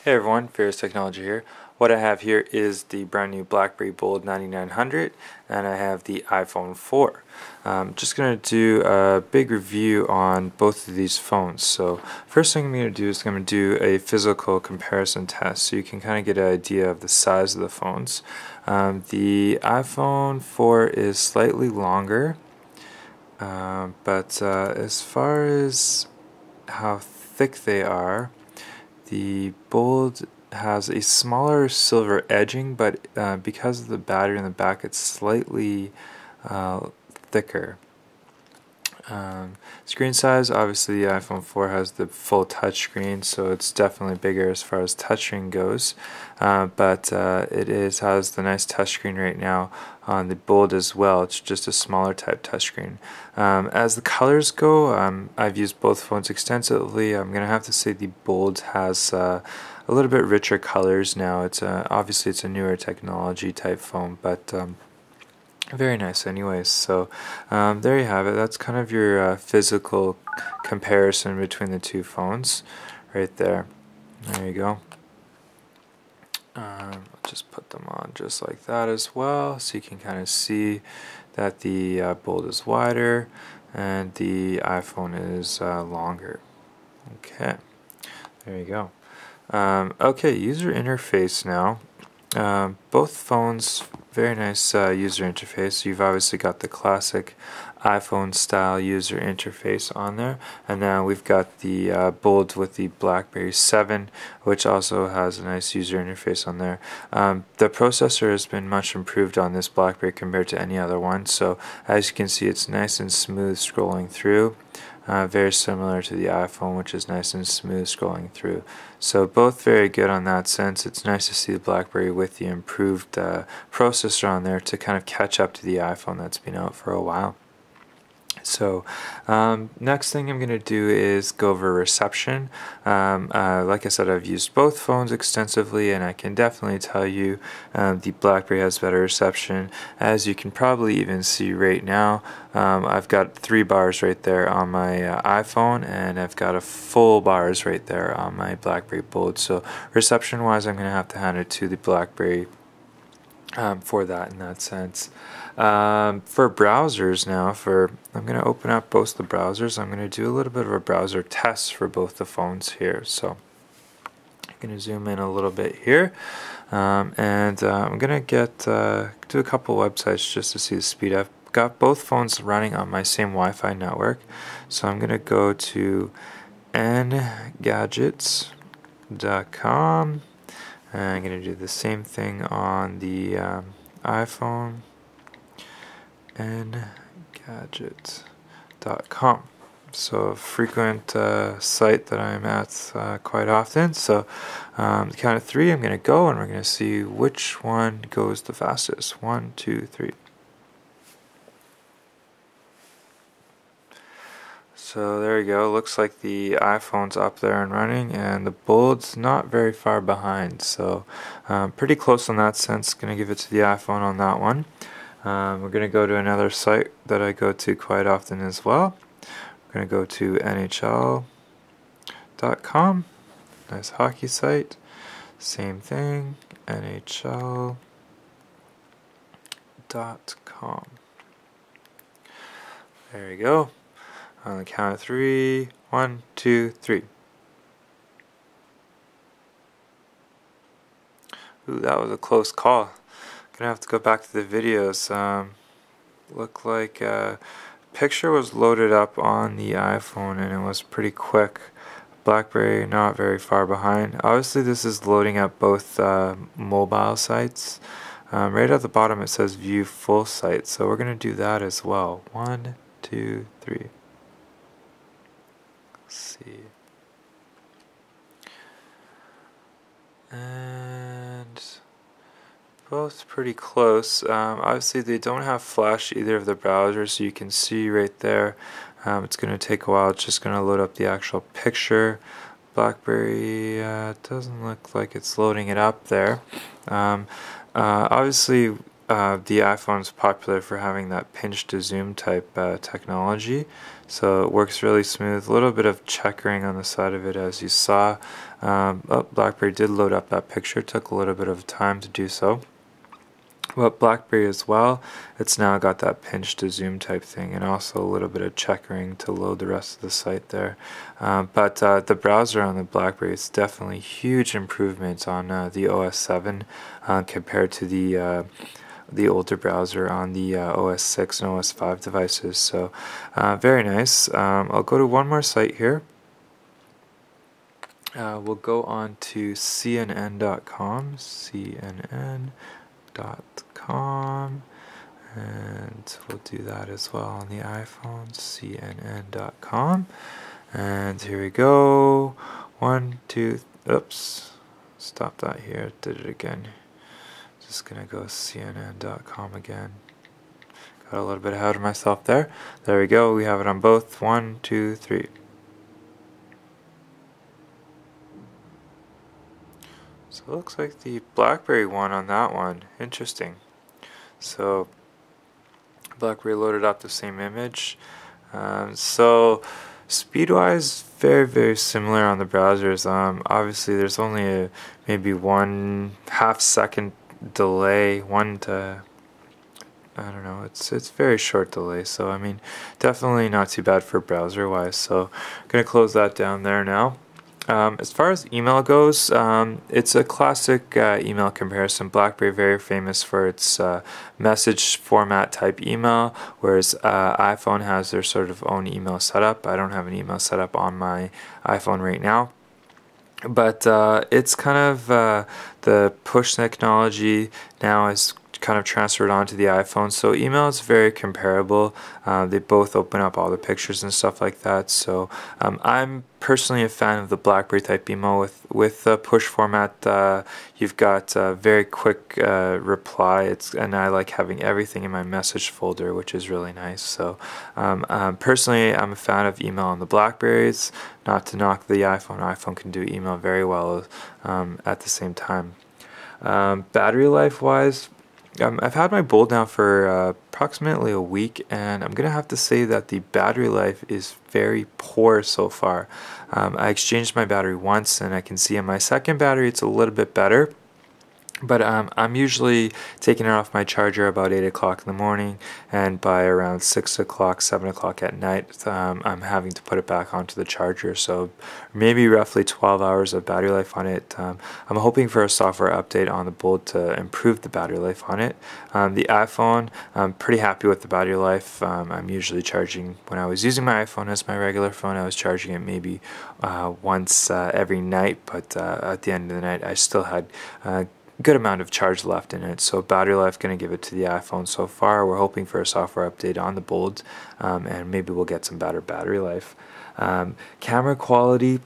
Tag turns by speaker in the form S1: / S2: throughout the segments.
S1: Hey everyone, Fierce Technology here. What I have here is the brand new Blackberry Bold 9900 and I have the iPhone 4. Just going to do a big review on both of these phones. So first thing I'm going to do is I'm going to do a physical comparison test so you can kind of get an idea of the size of the phones. The iPhone 4 is slightly longer, but as far as how thick they are, the Bold has a smaller silver edging, but because of the battery in the back, it's slightly thicker. Screen size, obviously the iPhone 4 has the full touchscreen, so it's definitely bigger as far as touchscreen goes, but it has the nice touchscreen right now on the Bold as well. It's just a smaller type touchscreen. As the colors go, I've used both phones extensively. I'm going to have to say the Bold has a little bit richer colors now. It's obviously it's a newer technology type phone, but very nice anyways. So there you have it. That's kind of your physical comparison between the two phones right there. There you go. I'll just put them on just like that as well, so you can kind of see that the Bold is wider and the iPhone is longer. Okay, there you go. Okay, user interface now. Both phones, very nice user interface. You've obviously got the classic iPhone style user interface on there, and now we've got the Bold with the Blackberry 7, which also has a nice user interface on there. The processor has been much improved on this Blackberry compared to any other one, so as you can see, it's nice and smooth scrolling through. Very similar to the iPhone, which is nice and smooth scrolling through. So both very good on that sense. It's nice to see the BlackBerry with the improved processor on there to kind of catch up to the iPhone that's been out for a while. So next thing I'm going to do is go over reception. Like I said, I've used both phones extensively, and I can definitely tell you the BlackBerry has better reception. As you can probably even see right now, I've got 3 bars right there on my iPhone, and I've got a full bars right there on my BlackBerry Bold. So reception wise, I'm going to have to hand it to the BlackBerry for that in that sense. For browsers now, I'm going to open up both the browsers. I'm going to do a little bit of a browser test for both the phones here. So I'm going to zoom in a little bit here, and I'm going to do a couple websites just to see the speed. I've got both phones running on my same Wi-Fi network, so I'm going to go to ngadgets.com. And I'm going to do the same thing on the iPhone, ngadget.com. So a frequent site that I'm at quite often. So the count of 3, I'm going to go, and we're going to see which one goes the fastest. 1, 2, 3. So there you go. Looks like the iPhone's up there and running, and the Bold's not very far behind. So pretty close on that sense. Going to give it to the iPhone on that one. We're going to go to another site that I go to quite often as well. We're going to go to NHL.com. Nice hockey site. Same thing. NHL.com. There you go. On the count of 3, 1, 2, 3. Ooh, that was a close call. Gonna have to go back to the videos. Looked like picture was loaded up on the iPhone, and it was pretty quick. BlackBerry not very far behind. Obviously, this is loading up both mobile sites. Right at the bottom, it says View Full Site, so we're gonna do that as well. 1, 2, 3. See, and both pretty close. Obviously they don't have flash either of the browsers, so you can see right there. It's going to take a while. It's just going to load up the actual picture. BlackBerry doesn't look like it's loading it up there. Obviously the iPhone is popular for having that pinch to zoom type technology, so it works really smooth. A little bit of checkering on the side of it, as you saw. Blackberry did load up that picture. It took a little bit of time to do so. But Blackberry as well, it's now got that pinch to zoom type thing, and also a little bit of checkering to load the rest of the site there. But the browser on the Blackberry is definitely huge improvements on the OS 7 compared to the older browser on the OS 6 and OS 5 devices. So very nice. I'll go to one more site here. We'll go on to CNN.com. CNN.com, and we'll do that as well on the iPhone. CNN.com, and here we go. Oops, stop that here. Did it again. Just gonna go CNN.com again. Got a little bit ahead of myself there. There we go. We have it on both. 1, 2, 3. So it looks like the Blackberry won on that one. Interesting. So Blackberry loaded up the same image. So speed-wise, very similar on the browsers. Obviously, there's only maybe 1/2 second delay. I don't know. It's very short delay. So I mean, definitely not too bad for browser-wise. So I'm gonna close that down there now. As far as email goes, it's a classic email comparison. BlackBerry very famous for its message format type email, whereas iPhone has their sort of own email setup. I don't have an email setup on my iPhone right now. But it's kind of the push technology now is kind of transferred onto the iPhone, so email is very comparable. They both open up all the pictures and stuff like that. So I'm personally a fan of the BlackBerry type email with the push format. You've got a very quick reply. And I like having everything in my message folder, which is really nice. So personally, I'm a fan of email on the Blackberries. Not to knock the iPhone. iPhone can do email very well at the same time. Battery life wise, I've had my Bold now for approximately a week, and I'm gonna have to say that the battery life is very poor so far. I exchanged my battery once, and I can see on my second battery it's a little bit better. But I'm usually taking it off my charger about 8 o'clock in the morning, and by around 6 o'clock, 7 o'clock at night, I'm having to put it back onto the charger. So maybe roughly 12 hours of battery life on it. I'm hoping for a software update on the Bold to improve the battery life on it. The iPhone, I'm pretty happy with the battery life. I'm usually charging, when I was using my iPhone as my regular phone, I was charging it maybe once every night, but at the end of the night I still had good amount of charge left in it. So battery life, going to give it to the iPhone so far. We're hoping for a software update on the Bold, and maybe we'll get some better battery life. Camera quality,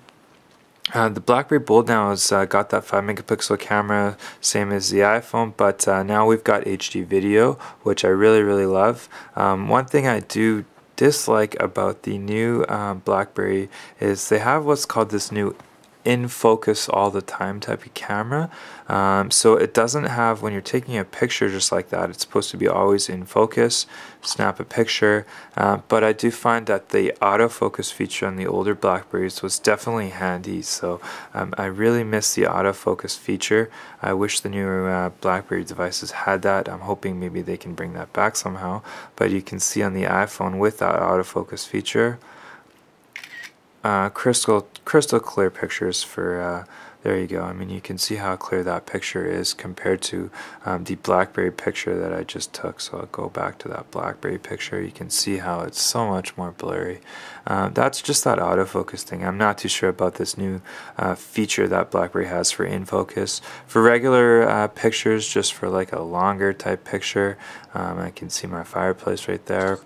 S1: the BlackBerry Bold now has got that 5 megapixel camera, same as the iPhone, but now we've got HD video, which I really love. One thing I do dislike about the new BlackBerry is they have what's called this new in focus all the time type of camera. So it doesn't have, when you're taking a picture just like that, it's supposed to be always in focus, snap a picture, but I do find that the autofocus feature on the older Blackberries was definitely handy. So I really miss the autofocus feature. I wish the newer Blackberry devices had that. I'm hoping maybe they can bring that back somehow, but you can see on the iPhone with that autofocus feature, crystal clear pictures for there you go. I mean, you can see how clear that picture is compared to the BlackBerry picture that I just took. So I'll go back to that BlackBerry picture. You can see how it's so much more blurry. That's just that autofocus thing. I'm not too sure about this new feature that BlackBerry has for in focus. For regular pictures, just for like a longer type picture, I can see my fireplace right there.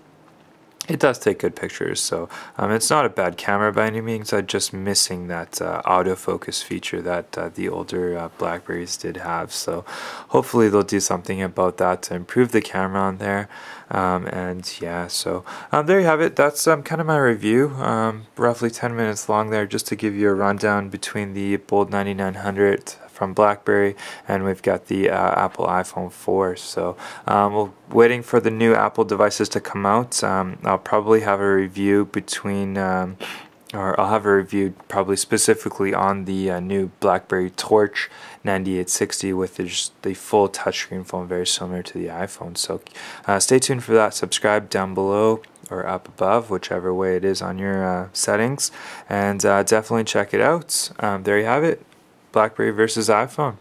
S1: It does take good pictures, so it's not a bad camera by any means. I'm just missing that autofocus feature that the older Blackberries did have. So hopefully they'll do something about that to improve the camera on there. And yeah, so there you have it. That's kind of my review, roughly 10 minutes long there, just to give you a rundown between the Bold 9900 from Blackberry, and we've got the Apple iPhone 4. So we're waiting for the new Apple devices to come out. I'll probably have a review or I'll have a review probably specifically on the new Blackberry Torch 9860 with the full touchscreen phone, very similar to the iPhone. So stay tuned for that. Subscribe down below or up above, whichever way it is on your settings, and definitely check it out. There you have it, Blackberry versus iPhone.